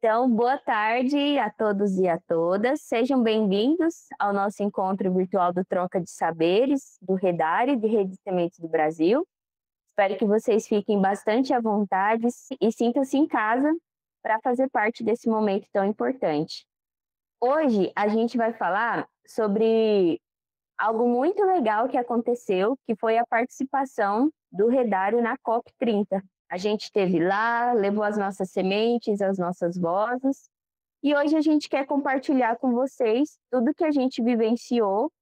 Então, boa tarde a todos e a todas. Sejam bem-vindos ao nosso encontro virtual do Troca de Saberes, do Redário de Rede de Sementes do Brasil. Espero que vocês fiquem bastante à vontade e sintam-se em casa para fazer parte desse momento tão importante. Hoje a gente vai falar sobre algo muito legal que aconteceu, que foi a participação do Redário na COP30. A gente esteve lá, levou as nossas sementes, as nossas vozes, e hoje a gente quer compartilhar com vocês tudo que a gente vivenciou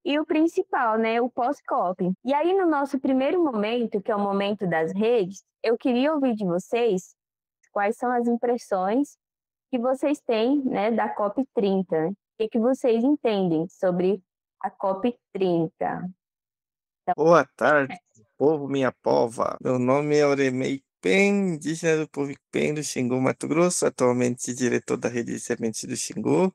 e o principal, né, o pós-COP. E aí, no nosso primeiro momento, que é o momento das redes, eu queria ouvir de vocês quais são as impressões que vocês têm, né, da COP30. O que vocês entendem sobre a COP30? Boa tarde, povo minha pova. Meu nome é Auremei Pen, indígena do povo Pen do Xingu, Mato Grosso, atualmente diretor da Rede de Sementes do Xingu,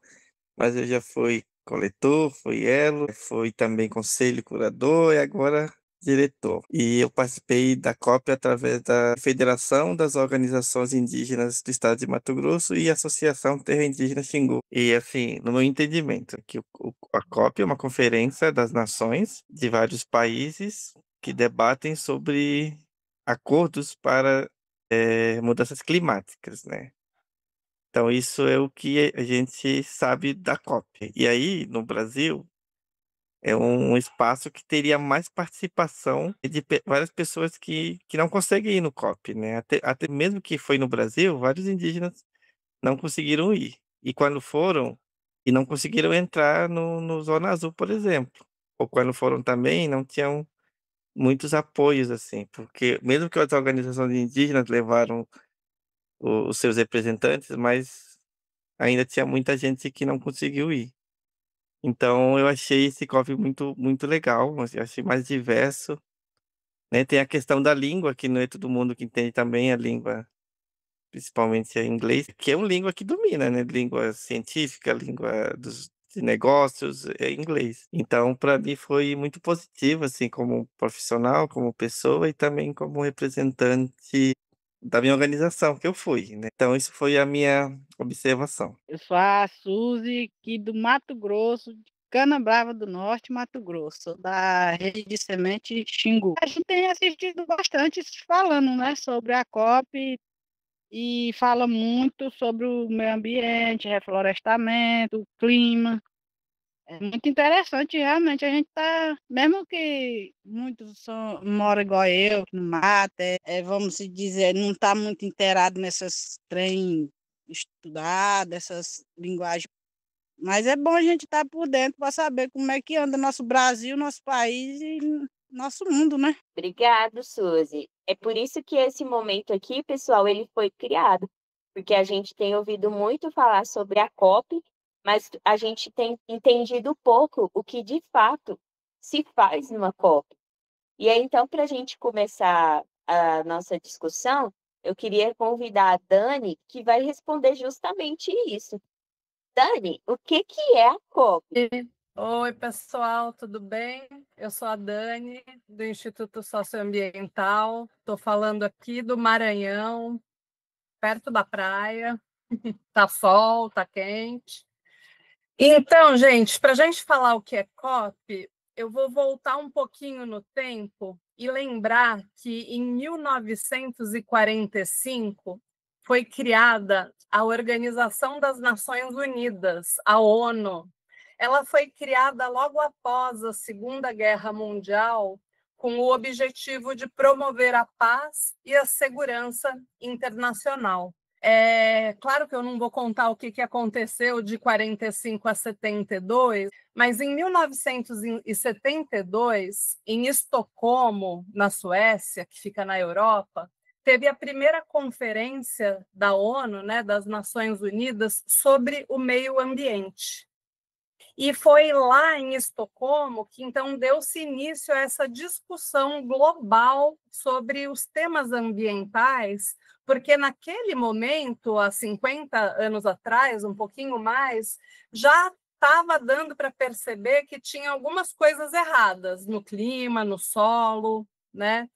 mas eu já fui coletor, fui elo, fui também conselho curador e agora diretor. E eu participei da COP através da Federação das Organizações Indígenas do Estado de Mato Grosso e Associação Terra Indígena Xingu. E assim, no meu entendimento, que a COP é uma conferência das nações de vários países que debatem sobre acordos para mudanças climáticas, né? Então, isso é o que a gente sabe da COP. E aí, no Brasil, é um espaço que teria mais participação de várias pessoas que não conseguem ir no COP, né? Até mesmo que foi no Brasil, vários indígenas não conseguiram ir. E quando foram, e não conseguiram entrar no Zona Azul, por exemplo. Ou quando foram também, não tinham muitos apoios, assim, porque mesmo que as organizações indígenas levaram os seus representantes, mas ainda tinha muita gente que não conseguiu ir. Então eu achei esse coffee muito muito legal, eu achei mais diverso, né? Tem a questão da língua, que não é todo mundo que entende também a língua, principalmente a inglês, que é uma língua que domina, né? Língua científica, língua de negócios, é inglês. Então, para mim foi muito positivo, assim, como profissional, como pessoa e também como representante da minha organização que eu fui, né? Então, isso foi a minha observação. Eu sou a Suzy, aqui do Mato Grosso, de Canabrava do Norte, Mato Grosso, da Rede de Semente Xingu. A gente tem assistido bastante falando, né, sobre a COP e fala muito sobre o meio ambiente, reflorestamento, o clima. É muito interessante, realmente, a gente tá, mesmo que muitos moram igual eu, no mato, vamos se dizer, não está muito inteirado nessas trem estudar, dessas linguagens, mas é bom a gente estar por dentro para saber como é que anda nosso Brasil, nosso país e nosso mundo, né? Obrigado, Suzy. É por isso que esse momento aqui, pessoal, ele foi criado, porque a gente tem ouvido muito falar sobre a COP, mas a gente tem entendido pouco o que de fato se faz numa COP. E aí, então, para a gente começar a nossa discussão, eu queria convidar a Dani, que vai responder justamente isso. Dani, o que é a COP? Oi, pessoal, tudo bem? Eu sou a Dani, do Instituto Socioambiental. Estou falando aqui do Maranhão, perto da praia. Tá sol, tá quente. Então, gente, para a gente falar o que é COP, eu vou voltar um pouquinho no tempo e lembrar que em 1945 foi criada a Organização das Nações Unidas, a ONU. Ela foi criada logo após a Segunda Guerra Mundial, com o objetivo de promover a paz e a segurança internacional. É claro que eu não vou contar o que aconteceu de 45 a 72, mas em 1972, em Estocolmo, na Suécia, que fica na Europa, teve a primeira conferência da ONU, né, das Nações Unidas, sobre o meio ambiente. E foi lá em Estocolmo que então deu-se início a essa discussão global sobre os temas ambientais, porque naquele momento, há 50 anos atrás, um pouquinho mais, já estava dando para perceber que tinha algumas coisas erradas no clima, no solo, né?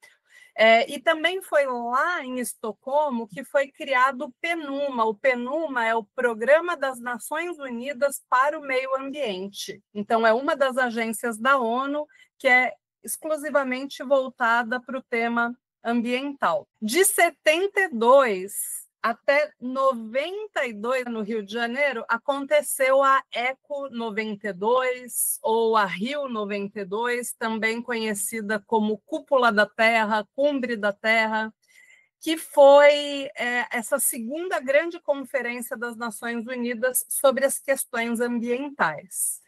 E também foi lá em Estocolmo que foi criado o PNUMA. O PNUMA é o Programa das Nações Unidas para o Meio Ambiente. Então, é uma das agências da ONU que é exclusivamente voltada para o tema ambiental. De 72 até 92, no Rio de Janeiro, aconteceu a Eco 92, ou a Rio 92, também conhecida como Cúpula da Terra, Cumbre da Terra, que foi essa segunda grande conferência das Nações Unidas sobre as questões ambientais.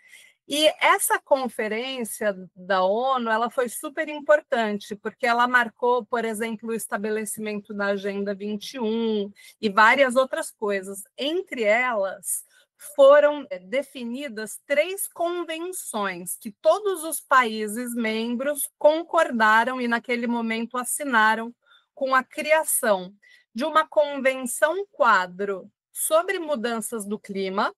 E essa conferência da ONU, ela foi super importante, porque ela marcou, por exemplo, o estabelecimento da Agenda 21 e várias outras coisas. Entre elas, foram definidas 3 convenções que todos os países membros concordaram e, naquele momento, assinaram com a criação de uma convenção quadro sobre mudanças do clima,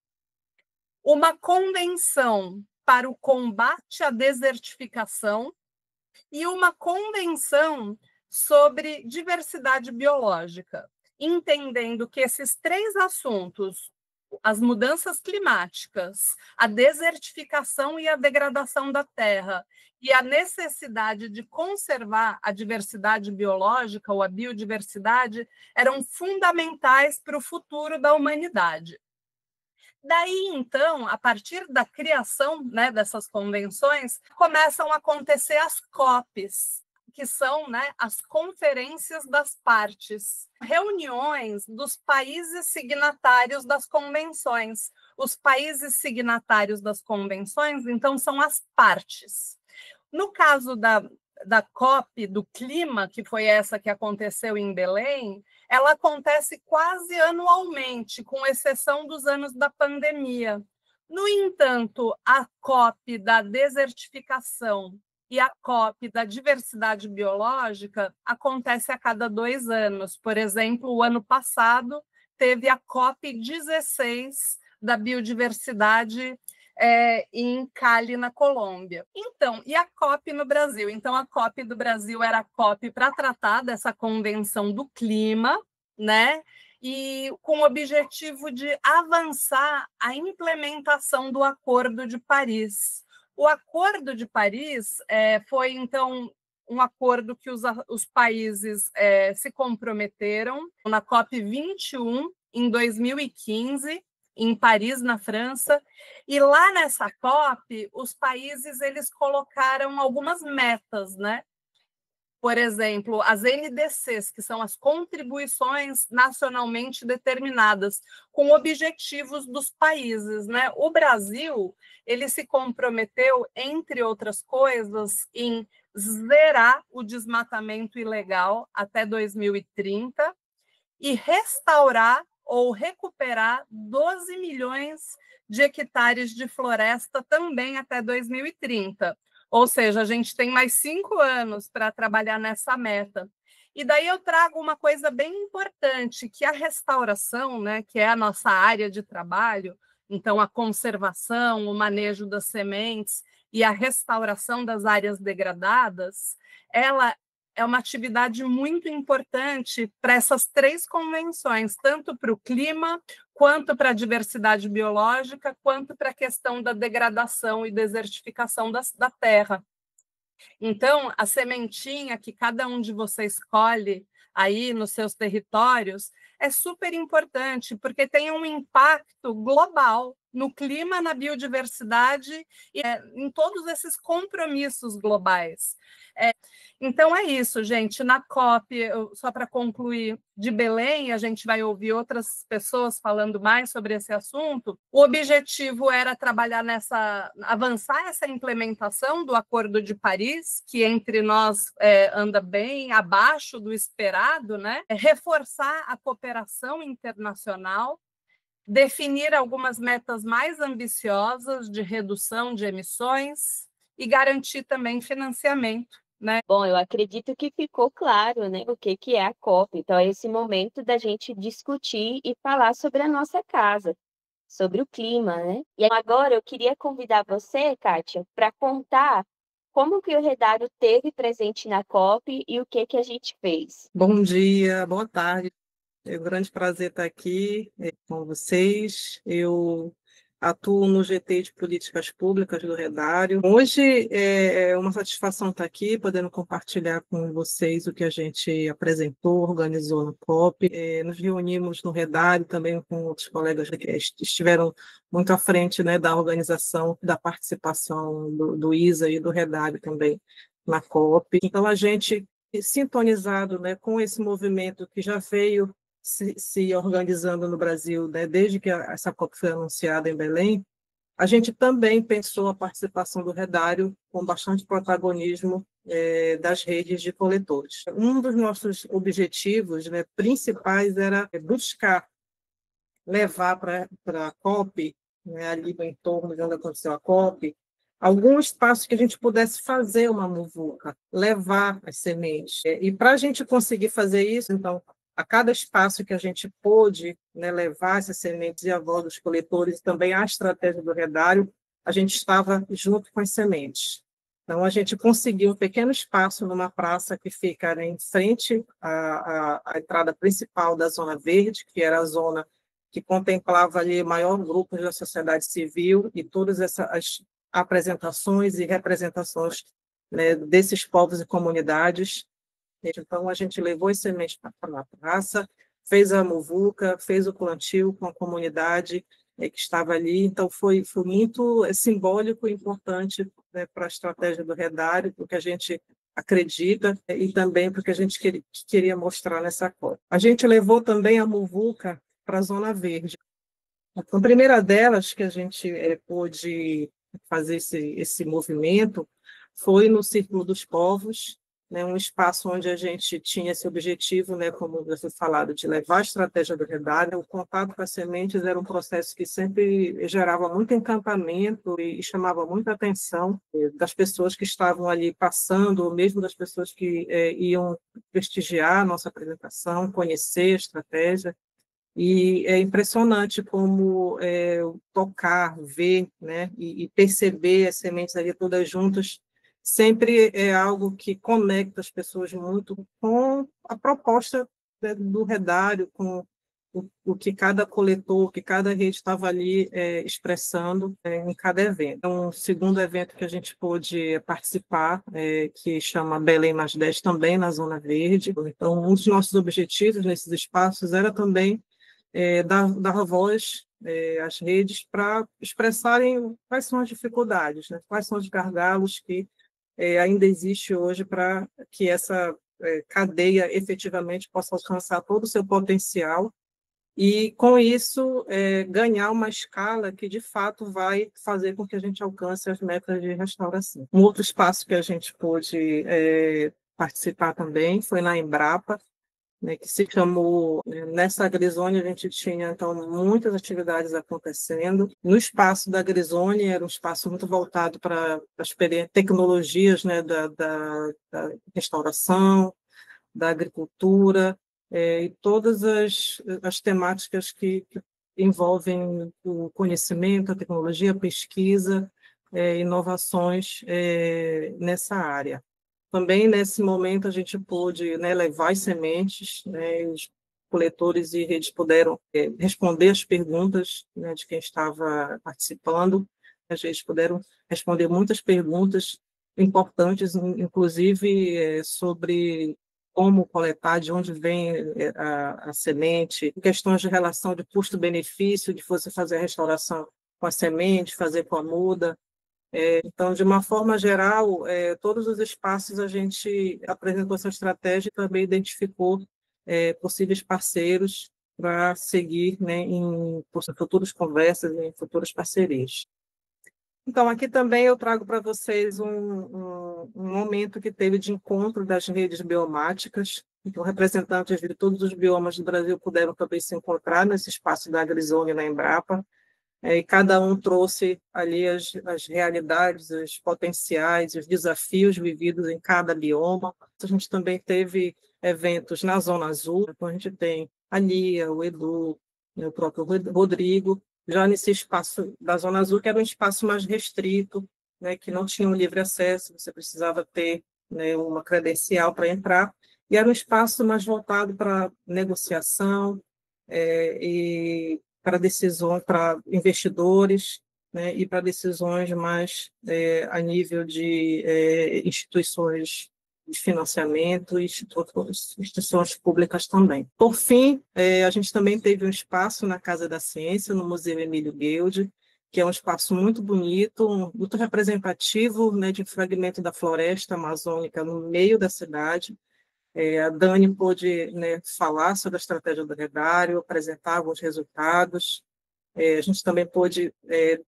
uma convenção para o combate à desertificação e uma convenção sobre diversidade biológica, entendendo que esses 3 assuntos, as mudanças climáticas, a desertificação e a degradação da terra, e a necessidade de conservar a diversidade biológica ou a biodiversidade, eram fundamentais para o futuro da humanidade. Daí, então, a partir da criação, né, dessas convenções, começam a acontecer as COPs, que são, né, as conferências das partes, reuniões dos países signatários das convenções. Os países signatários das convenções, então, são as partes. No caso da COP do clima, que foi essa que aconteceu em Belém, ela acontece quase anualmente, com exceção dos anos da pandemia. No entanto, a COP da desertificação e a COP da diversidade biológica acontece a cada 2 anos. Por exemplo, o ano passado teve a COP 16 da biodiversidade em Cali, na Colômbia. Então, e a COP no Brasil? Então, a COP do Brasil era a COP para tratar dessa convenção do clima, né? E com o objetivo de avançar a implementação do Acordo de Paris. O Acordo de Paris foi, então, um acordo que os países se comprometeram na COP 21, em 2015, em Paris, na França, e lá nessa COP, os países eles colocaram algumas metas, né? Por exemplo, as NDCs, que são as contribuições nacionalmente determinadas, com objetivos dos países, né? O Brasil, ele se comprometeu, entre outras coisas, em zerar o desmatamento ilegal até 2030 e restaurar ou recuperar 12 milhões de hectares de floresta também até 2030. Ou seja, a gente tem mais 5 anos para trabalhar nessa meta. E daí eu trago uma coisa bem importante, que a restauração, né, que é a nossa área de trabalho, então a conservação, o manejo das sementes e a restauração das áreas degradadas, ela é uma atividade muito importante para essas 3 convenções, tanto para o clima, quanto para a diversidade biológica, quanto para a questão da degradação e desertificação da terra. Então, a sementinha que cada um de vocês colhe aí nos seus territórios é super importante, porque tem um impacto global no clima, na biodiversidade e em todos esses compromissos globais. Então é isso, gente. Na COP, só para concluir, de Belém, a gente vai ouvir outras pessoas falando mais sobre esse assunto. O objetivo era trabalhar avançar essa implementação do Acordo de Paris, que entre nós anda bem abaixo do esperado, né? Reforçar a cooperação internacional, definir algumas metas mais ambiciosas de redução de emissões e garantir também financiamento, né? Bom, eu acredito que ficou claro, né, o que é a COP. Então, é esse momento da gente discutir e falar sobre a nossa casa, sobre o clima, né? E agora eu queria convidar você, Kátia, para contar como que o Redário teve presente na COP e o que a gente fez? Bom dia, boa tarde. É um grande prazer estar aqui com vocês. Eu atuo no GT de Políticas Públicas do Redário. Hoje é uma satisfação estar aqui, podendo compartilhar com vocês o que a gente apresentou, organizou no COP. Nos reunimos no Redário também com outros colegas que estiveram muito à frente, né, da organização, da participação do ISA e do Redário também na COP. Então, a gente sintonizado, né, com esse movimento que já veio se organizando no Brasil, né, desde que essa COP foi anunciada em Belém, a gente também pensou a participação do Redário com bastante protagonismo das redes de coletores. Um dos nossos objetivos, né, principais era buscar levar para a COP, né, ali no entorno de onde aconteceu a COP, algum espaço que a gente pudesse fazer uma muvuca, levar as sementes. E para a gente conseguir fazer isso, então, a cada espaço que a gente pôde, né, levar essas sementes e a voz dos coletores, também a estratégia do Redário, a gente estava junto com as sementes. Então, a gente conseguiu um pequeno espaço numa praça que fica, né, em frente à entrada principal da Zona Verde, que era a zona que contemplava ali o maior grupo da sociedade civil e todas essas apresentações e representações, né, desses povos e comunidades. Então, a gente levou as sementes para a praça, fez a muvuca, fez o plantio com a comunidade que estava ali. Então, foi muito simbólico e importante, né, para a estratégia do Redário, porque a gente acredita e também porque a gente queria mostrar nessa COP. A gente levou também a muvuca para a Zona Verde. A primeira delas que a gente pôde fazer esse movimento foi no Círculo dos Povos, né, um espaço onde a gente tinha esse objetivo, né, como já foi falado, de levar a estratégia do Redário. O contato com as sementes era um processo que sempre gerava muito encantamento e chamava muita atenção das pessoas que estavam ali passando, ou mesmo das pessoas que iam prestigiar a nossa apresentação, conhecer a estratégia. E é impressionante como tocar, ver, né, e perceber as sementes ali todas juntas sempre é algo que conecta as pessoas muito com a proposta, né, do Redário, com o que cada coletor, que cada rede estava ali expressando em cada evento. Então, um segundo evento que a gente pôde participar, que chama Belém Mais 10, também na Zona Verde. Então, um dos nossos objetivos nesses espaços era também dar voz às redes para expressarem quais são as dificuldades, né? Quais são os gargalos que ainda existe hoje para que essa cadeia efetivamente possa alcançar todo o seu potencial e, com isso, ganhar uma escala que, de fato, vai fazer com que a gente alcance as metas de restauração. Um outro espaço que a gente pôde participar também foi na Embrapa, né, que se chamou, nessa Agrizone a gente tinha, então, muitas atividades acontecendo. No espaço da Agrizone, era um espaço muito voltado para as tecnologias, né, da restauração, da agricultura, e todas as temáticas que envolvem o conhecimento, a tecnologia, a pesquisa, inovações nessa área. Também, nesse momento, a gente pôde, né, levar as sementes, né, os coletores e redes puderam responder as perguntas, né, de quem estava participando. As redes puderam responder muitas perguntas importantes, inclusive sobre como coletar, de onde vem a semente, questões de relação de custo-benefício, de você fazer a restauração com a semente, fazer com a muda. Então, de uma forma geral, todos os espaços a gente apresentou essa estratégia e também identificou possíveis parceiros para seguir, né, em futuras conversas, em futuras parcerias. Então, aqui também eu trago para vocês um momento que teve de encontro das redes biomáticas. Então, representantes de todos os biomas do Brasil puderam também se encontrar nesse espaço da Agrizone na Embrapa. E cada um trouxe ali as realidades, os potenciais, os desafios vividos em cada bioma. A gente também teve eventos na Zona Azul, então a gente tem a Lia, o Edu, o próprio Rodrigo, já nesse espaço da Zona Azul, que era um espaço mais restrito, né, que não tinham livre acesso, você precisava ter, né, uma credencial para entrar, e era um espaço mais voltado para negociação, e para decisões, para investidores, né, e para decisões mais a nível de instituições de financiamento e instituições públicas também. Por fim, a gente também teve um espaço na Casa da Ciência, no Museu Emílio Guild, que é um espaço muito bonito, muito representativo, né, de um fragmento da floresta amazônica no meio da cidade. A Dani pôde, né, falar sobre a estratégia do herbario, apresentar alguns resultados. A gente também pôde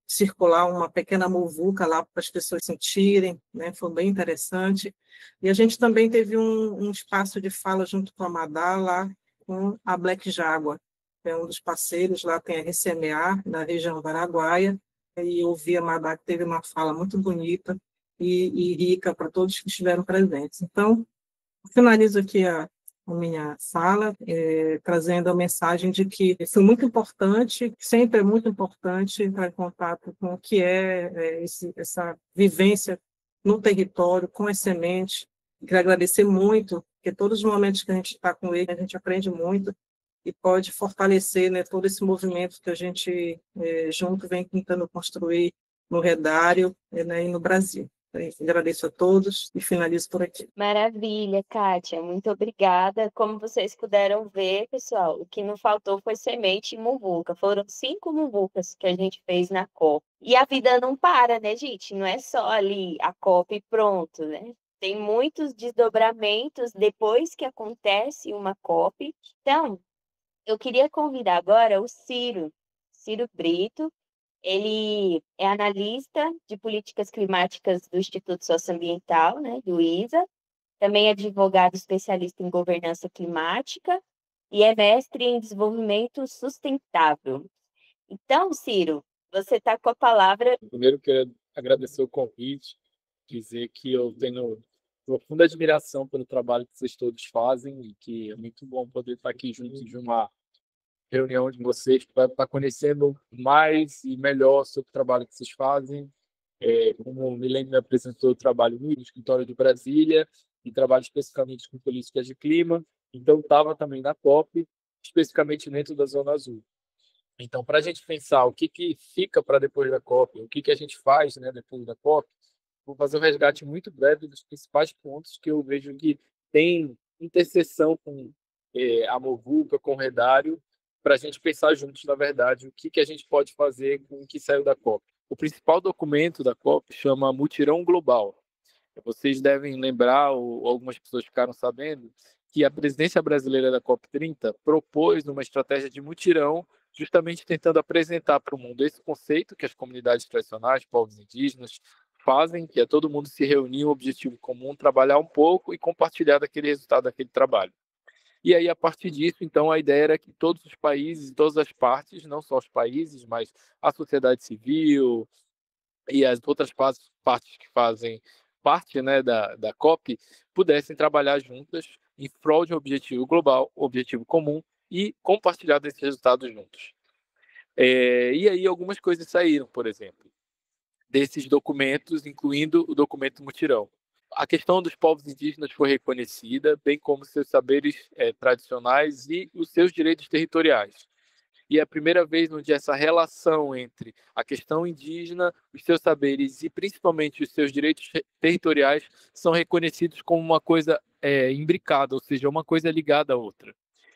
circular uma pequena muvuca lá para as pessoas sentirem, né, foi bem interessante. E a gente também teve um espaço de fala junto com a Madá, lá com a Black Jaguar, que é um dos parceiros, lá tem a RCMA, na região do Araguaia, e eu ouvi a Madá, que teve uma fala muito bonita e rica para todos que estiveram presentes. Então, finalizo aqui a minha fala, trazendo a mensagem de que foi muito importante, sempre é muito importante entrar em contato com o que essa vivência no território, com as sementes. Quero agradecer muito, porque todos os momentos que a gente está com ele, a gente aprende muito e pode fortalecer, né, todo esse movimento que a gente junto vem tentando construir no Redário, né, e no Brasil. Agradeço a todos e finalizo por aqui. Maravilha, Kátia, muito obrigada. Como vocês puderam ver, pessoal, o que não faltou foi semente e muvuca. Foram 5 muvucas que a gente fez na COP. E a vida não para, né, gente? Não é só ali a COP e pronto, né? Tem muitos desdobramentos depois que acontece uma COP. Então, eu queria convidar agora o Ciro Brito. Ele é analista de políticas climáticas do Instituto Socioambiental, né, do ISA. Também é advogado especialista em governança climática e é mestre em desenvolvimento sustentável. Então, Ciro, você está com a palavra. Primeiro, quero agradecer o convite, dizer que eu tenho profunda admiração pelo trabalho que vocês todos fazem e que é muito bom poder estar aqui junto de uma reunião de vocês, que vai estar conhecendo mais e melhor sobre o trabalho que vocês fazem. Como o Milene me apresentou, eu trabalho no escritório de Brasília e trabalho especificamente com políticas de clima. Então, estava também na COP, especificamente dentro da Zona Azul. Então, para a gente pensar o que fica para depois da COP, o que a gente faz, né, depois da COP, vou fazer um resgate muito breve dos principais pontos que eu vejo que tem interseção com a Movuca, com o Redário, para a gente pensar juntos, na verdade, o que a gente pode fazer com o que saiu da COP. O principal documento da COP chama Mutirão Global. Vocês devem lembrar, ou algumas pessoas ficaram sabendo, que a presidência brasileira da COP30 propôs uma estratégia de mutirão, justamente tentando apresentar para o mundo esse conceito que as comunidades tradicionais, povos indígenas, fazem, que é todo mundo se reunir em um objetivo comum, trabalhar um pouco e compartilhar daquele resultado daquele trabalho. E aí, a partir disso, então, a ideia era que todos os países e todas as partes, não só os países, mas a sociedade civil e as outras partes que fazem parte, né, da COP, pudessem trabalhar juntas em prol de um objetivo global, objetivo comum, e compartilhar desses resultados juntos. E aí algumas coisas saíram, por exemplo, desses documentos, incluindo o documento Mutirão. A questão dos povos indígenas foi reconhecida, bem como seus saberes tradicionais e os seus direitos territoriais. E é a primeira vez onde essa relação entre a questão indígena, os seus saberes e principalmente os seus direitos territoriais são reconhecidos como uma coisa imbricada, ou seja, uma coisa ligada à outra.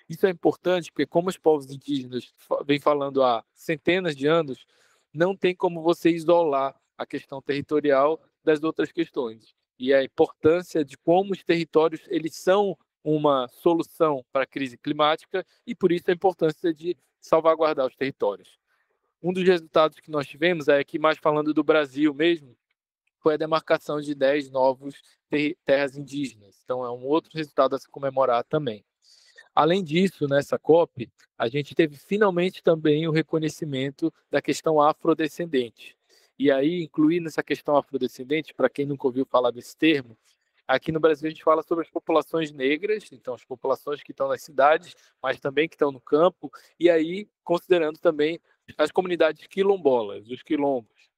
Isso é importante porque, como os povos indígenas vêm falando há centenas de anos, não tem como você isolar a questão territorial das outras questões. E a importância de como os territórios eles são uma solução para a crise climática e, por isso, a importância de salvaguardar os territórios. Um dos resultados que nós tivemos, aqui mais falando do Brasil mesmo, foi a demarcação de 10 novos terras indígenas. Então, é um outro resultado a se comemorar também. Além disso, nessa COP, a gente teve finalmente também o reconhecimento da questão afrodescendente. E aí, incluir nessa questão afrodescendente, para quem nunca ouviu falar desse termo, aqui no Brasil a gente fala sobre as populações negras, então as populações que estão nas cidades, mas também que estão no campo, e aí considerando também as comunidades quilombolas, os quilombos.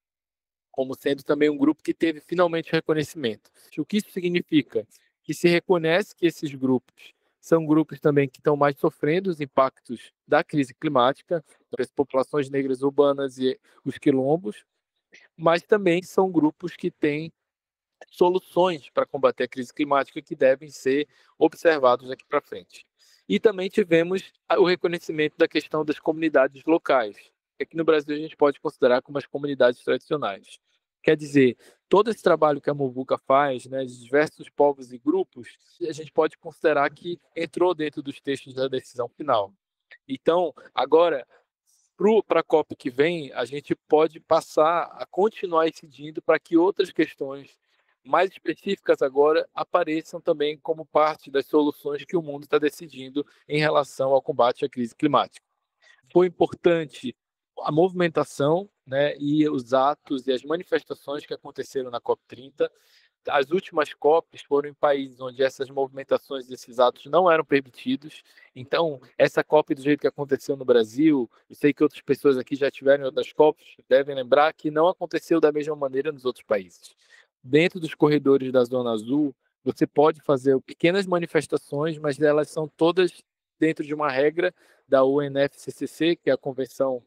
como sendo também um grupo que teve finalmente reconhecimento. O que isso significa? Que se reconhece que esses grupos são grupos também que estão mais sofrendo os impactos da crise climática, as populações negras urbanas e os quilombos, mas também são grupos que têm soluções para combater a crise climática que devem ser observados daqui para frente. E também tivemos o reconhecimento da questão das comunidades locais, que aqui no Brasil a gente pode considerar como as comunidades tradicionais. Quer dizer, todo esse trabalho que a Movuca faz, né, de diversos povos e grupos, a gente pode considerar que entrou dentro dos textos da decisão final. Então, agora, para a COP que vem, a gente pode passar a continuar incidindo para que outras questões mais específicas agora apareçam também como parte das soluções que o mundo está decidindo em relação ao combate à crise climática. Foi importante a movimentação, né, e os atos e as manifestações que aconteceram na COP30. As últimas COPs foram em países onde essas movimentações, esses atos não eram permitidos. Então, essa COP do jeito que aconteceu no Brasil, eu sei que outras pessoas aqui já tiveram outras COPs, devem lembrar que não aconteceu da mesma maneira nos outros países. Dentro dos corredores da Zona Azul, você pode fazer pequenas manifestações, mas elas são todas dentro de uma regra da UNFCCC, que é a Convenção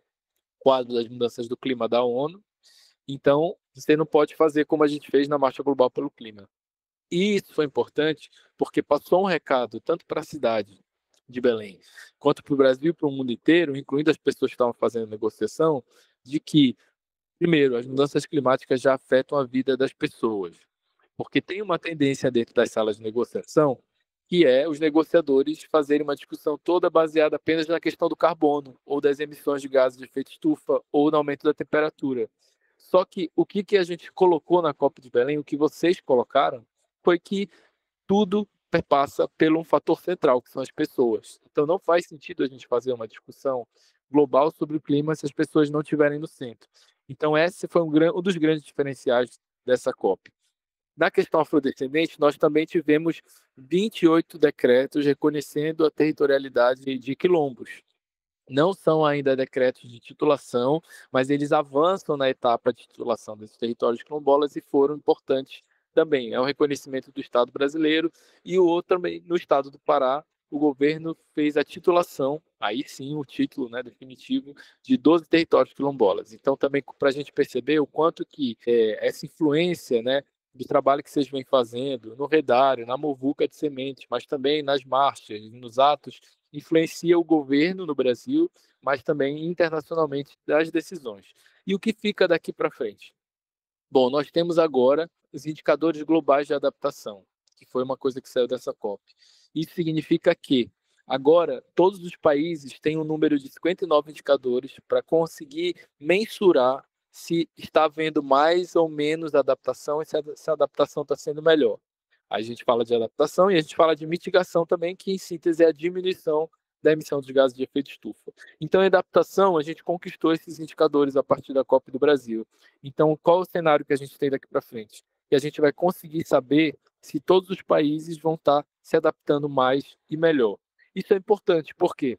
Quadro das Mudanças do Clima da ONU. Então, você não pode fazer como a gente fez na Marcha Global pelo Clima. E isso foi importante porque passou um recado tanto para a cidade de Belém, quanto para o Brasil e para o mundo inteiro, incluindo as pessoas que estavam fazendo negociação, de que, primeiro, as mudanças climáticas já afetam a vida das pessoas. Porque tem uma tendência dentro das salas de negociação que é os negociadores fazerem uma discussão toda baseada apenas na questão do carbono, ou das emissões de gases de efeito estufa, ou no aumento da temperatura. Só que o que a gente colocou na COP de Belém, o que vocês colocaram, foi que tudo perpassa por um fator central, que são as pessoas. Então não faz sentido a gente fazer uma discussão global sobre o clima se as pessoas não estiverem no centro. Então esse foi um dos grandes diferenciais dessa COP. Na questão afrodescendente, nós também tivemos 28 decretos reconhecendo a territorialidade de quilombos. Não são ainda decretos de titulação, mas eles avançam na etapa de titulação desses territórios quilombolas e foram importantes também. É um reconhecimento do Estado brasileiro e o outro também no Estado do Pará. O governo fez a titulação, aí sim o título, né, definitivo, de 12 territórios quilombolas. Então também para a gente perceber o quanto que essa influência, né, do trabalho que vocês vêm fazendo no Redário, na Movuca de Semente, mas também nas marchas, nos atos, influencia o governo no Brasil, mas também internacionalmente das decisões. E o que fica daqui para frente? Bom, nós temos agora os indicadores globais de adaptação, que foi uma coisa que saiu dessa COP. Isso significa que agora todos os países têm um número de 59 indicadores para conseguir mensurar se está havendo mais ou menos adaptação e se a adaptação está sendo melhor. A gente fala de adaptação e a gente fala de mitigação também, que em síntese é a diminuição da emissão de gases de efeito estufa. Então, em adaptação, a gente conquistou esses indicadores a partir da COP do Brasil. Então, qual é o cenário que a gente tem daqui para frente? Que a gente vai conseguir saber se todos os países vão estar se adaptando mais e melhor. Isso é importante, porque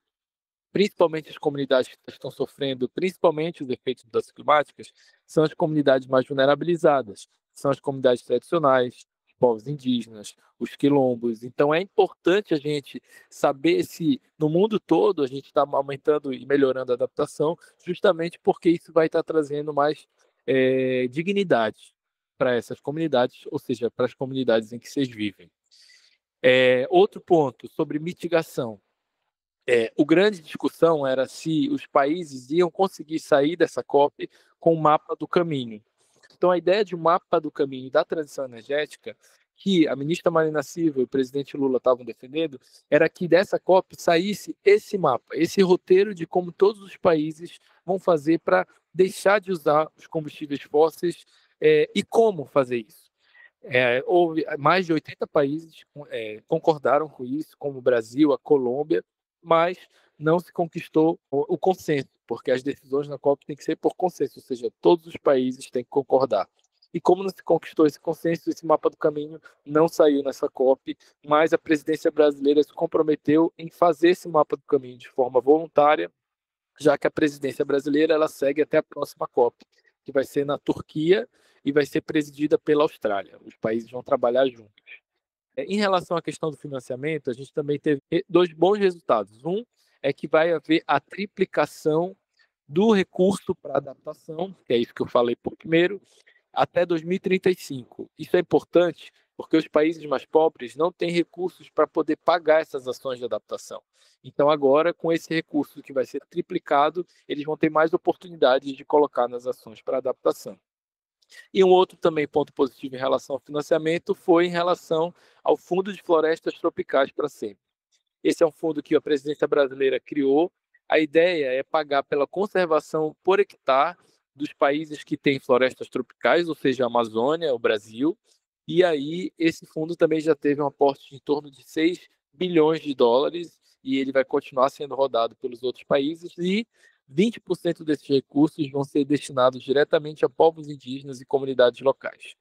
principalmente as comunidades que estão sofrendo, principalmente os efeitos das climáticas, são as comunidades mais vulnerabilizadas, são as comunidades tradicionais, os povos indígenas, os quilombos. Então é importante a gente saber se no mundo todo a gente está aumentando e melhorando a adaptação, justamente porque isso vai estar trazendo mais dignidade para essas comunidades, ou seja, para as comunidades em que vocês vivem. Outro ponto sobre mitigação. O grande discussão era se os países iam conseguir sair dessa COP com o mapa do caminho. Então, a ideia de um mapa do caminho da transição energética, que a ministra Marina Silva e o presidente Lula estavam defendendo, era que dessa COP saísse esse mapa, esse roteiro de como todos os países vão fazer para deixar de usar os combustíveis fósseis e como fazer isso. Houve mais de 80 países concordaram com isso, como o Brasil, a Colômbia, mas não se conquistou o consenso, porque as decisões na COP têm que ser por consenso, ou seja, todos os países têm que concordar. E como não se conquistou esse consenso, esse mapa do caminho não saiu nessa COP, mas a presidência brasileira se comprometeu em fazer esse mapa do caminho de forma voluntária, já que a presidência brasileira ela segue até a próxima COP. que vai ser na Turquia e vai ser presidida pela Austrália. Os países vão trabalhar juntos. Em relação à questão do financiamento, a gente também teve 2 bons resultados. Um é que vai haver a triplicação do recurso para adaptação, que é isso que eu falei por primeiro, até 2035. Isso é importante porque os países mais pobres não têm recursos para poder pagar essas ações de adaptação. Então, agora, com esse recurso que vai ser triplicado, eles vão ter mais oportunidades de colocar nas ações para adaptação. E um outro também ponto positivo em relação ao financiamento foi em relação ao Fundo de Florestas Tropicais para Sempre. Esse é um fundo que a presidência brasileira criou. A ideia é pagar pela conservação por hectare dos países que têm florestas tropicais, ou seja, a Amazônia, o Brasil. E aí esse fundo também já teve um aporte de em torno de 6 bilhões de dólares e ele vai continuar sendo rodado pelos outros países e 20% desses recursos vão ser destinados diretamente a povos indígenas e comunidades locais.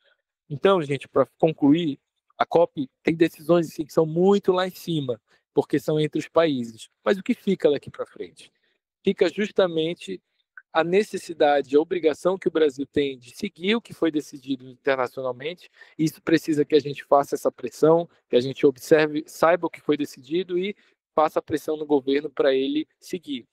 Então, gente, para concluir, a COP tem decisões assim, que são muito lá em cima, porque são entre os países. Mas o que fica daqui para frente? Fica justamente a necessidade, a obrigação que o Brasil tem de seguir o que foi decidido internacionalmente. Isso precisa que a gente faça essa pressão, que a gente observe, saiba o que foi decidido e faça pressão no governo para ele seguir.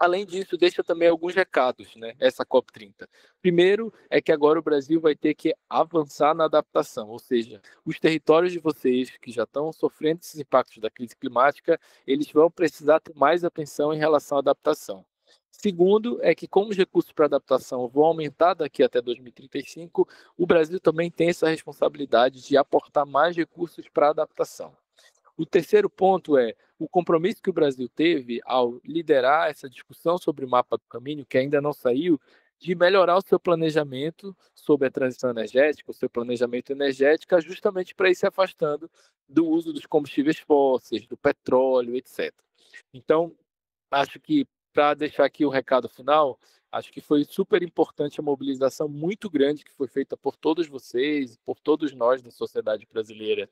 Além disso, deixa também alguns recados, né, essa COP30. Primeiro é que agora o Brasil vai ter que avançar na adaptação, ou seja, os territórios de vocês que já estão sofrendo esses impactos da crise climática, eles vão precisar ter mais atenção em relação à adaptação. Segundo é que, como os recursos para adaptação vão aumentar daqui até 2035, o Brasil também tem essa responsabilidade de aportar mais recursos para a adaptação. O terceiro ponto é o compromisso que o Brasil teve ao liderar essa discussão sobre o mapa do caminho, que ainda não saiu, de melhorar o seu planejamento sobre a transição energética, o seu planejamento energético, justamente para ir se afastando do uso dos combustíveis fósseis, do petróleo, etc. Então, acho que, para deixar aqui o recado final, acho que foi super importante a mobilização muito grande que foi feita por todos vocês, por todos nós da sociedade brasileira,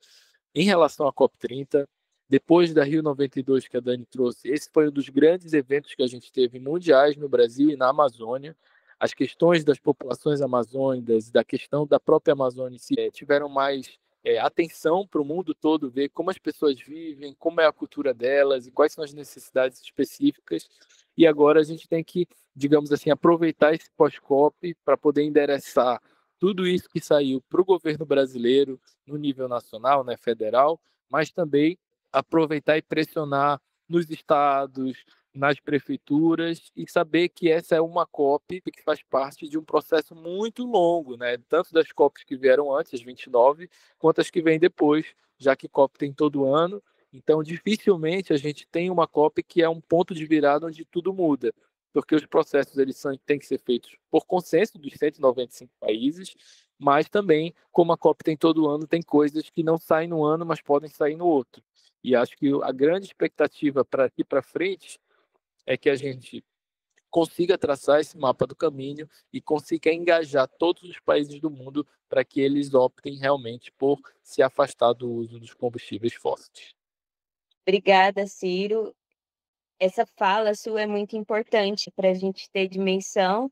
em relação à COP30, depois da Rio 92 que a Dani trouxe, esse foi um dos grandes eventos que a gente teve mundiais no Brasil e na Amazônia. As questões das populações amazônicas, da questão da própria Amazônia, tiveram mais atenção para o mundo todo ver como as pessoas vivem, como é a cultura delas e quais são as necessidades específicas. E agora a gente tem que, digamos assim, aproveitar esse pós-COP para poder endereçar tudo isso que saiu para o governo brasileiro no nível nacional, né, federal, mas também aproveitar e pressionar nos estados, nas prefeituras e saber que essa é uma COP que faz parte de um processo muito longo, né, tanto das COPs que vieram antes, as 29, quanto as que vêm depois, já que COP tem todo ano. Então, dificilmente a gente tem uma COP que é um ponto de virada onde tudo muda, porque os processos eles têm que ser feitos por consenso dos 195 países, mas também, como a COP tem todo ano, tem coisas que não saem no ano, mas podem sair no outro. E acho que a grande expectativa para aqui para frente é que a gente consiga traçar esse mapa do caminho e consiga engajar todos os países do mundo para que eles optem realmente por se afastar do uso dos combustíveis fósseis. Obrigada, Ciro. Essa fala sua é muito importante para a gente ter dimensão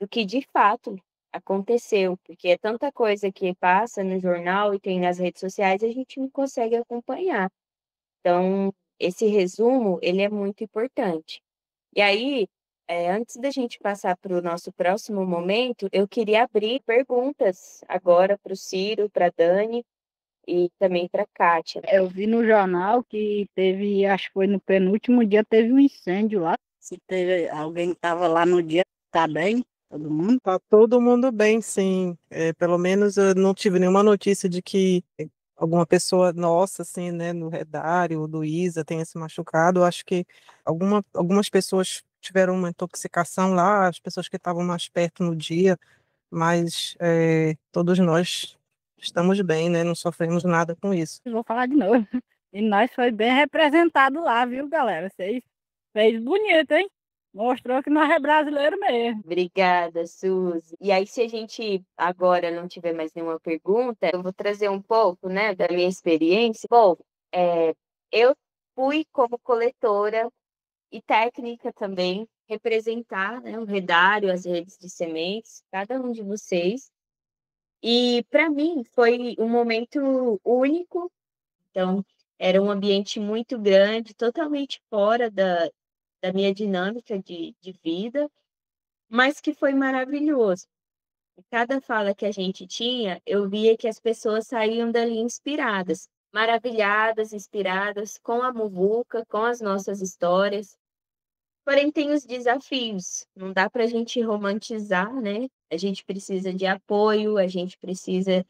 do que de fato aconteceu, porque é tanta coisa que passa no jornal e tem nas redes sociais, a gente não consegue acompanhar. Então, esse resumo, ele é muito importante. E aí, antes da gente passar para o nosso próximo momento, eu queria abrir perguntas agora para o Ciro, para a Dani e também para a Kátia. Eu vi no jornal que teve, acho que foi no penúltimo dia, teve um incêndio lá. Se teve alguém que estava lá no dia, tá bem? Todo mundo? Tá todo mundo bem, sim. Pelo menos eu não tive nenhuma notícia de que alguma pessoa nossa, assim, né, no Redário, do ISA, tenha se machucado. Eu acho que algumas pessoas tiveram uma intoxicação lá, as pessoas que estavam mais perto no dia, mas todos nós estamos bem, né? Não sofremos nada com isso. Vou falar de novo. E nós foi bem representado lá, viu, galera? Vocês fez bonito, hein? Mostrou que nós é brasileiro mesmo. Obrigada, Suzy. E aí, se a gente agora não tiver mais nenhuma pergunta, eu vou trazer um pouco, né, da minha experiência. Bom, eu fui como coletora e técnica também representar, né, o Redário, as redes de sementes, cada um de vocês. E para mim foi um momento único, então era um ambiente muito grande, totalmente fora da minha dinâmica de vida, mas que foi maravilhoso. E cada fala que a gente tinha, eu via que as pessoas saíam dali inspiradas, maravilhadas, inspiradas com a muvuca, com as nossas histórias. Porém, tem os desafios. Não dá para a gente romantizar, né? A gente precisa de apoio, a gente precisa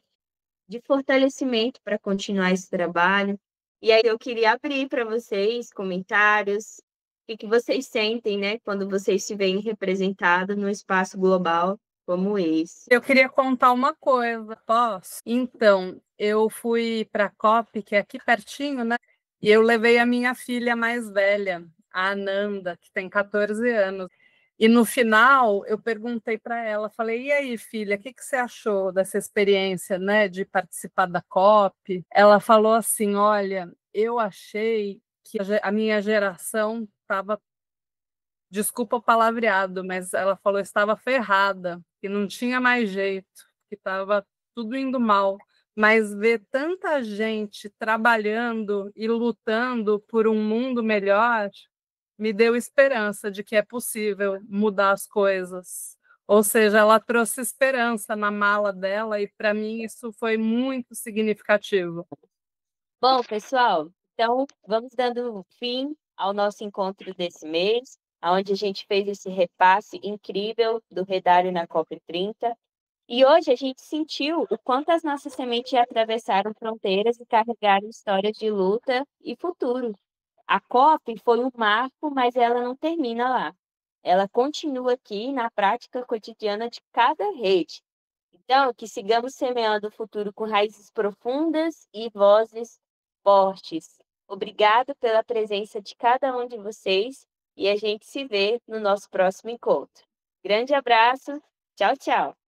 de fortalecimento para continuar esse trabalho. E aí eu queria abrir para vocês comentários, o que vocês sentem, né, quando vocês se veem representados no espaço global como esse. Eu queria contar uma coisa, posso? Então, eu fui para a COP, que é aqui pertinho, né? E eu levei a minha filha mais velha, a Ananda, que tem 14 anos. E no final, eu perguntei para ela, falei, e aí, filha, o que você achou dessa experiência, né, de participar da COP? Ela falou assim, olha, eu achei que a minha geração estava, desculpa o palavreado, mas ela falou estava ferrada, que não tinha mais jeito, que estava tudo indo mal. Mas ver tanta gente trabalhando e lutando por um mundo melhor me deu esperança de que é possível mudar as coisas. Ou seja, ela trouxe esperança na mala dela e para mim isso foi muito significativo. Bom, pessoal, então vamos dando fim ao nosso encontro desse mês, onde a gente fez esse repasse incrível do Redário na COP30. E hoje a gente sentiu o quanto as nossas sementes já atravessaram fronteiras e carregaram histórias de luta e futuro. A COP foi um marco, mas ela não termina lá. Ela continua aqui na prática cotidiana de cada rede. Então, que sigamos semeando o futuro com raízes profundas e vozes fortes. Obrigado pela presença de cada um de vocês e a gente se vê no nosso próximo encontro. Grande abraço, tchau, tchau!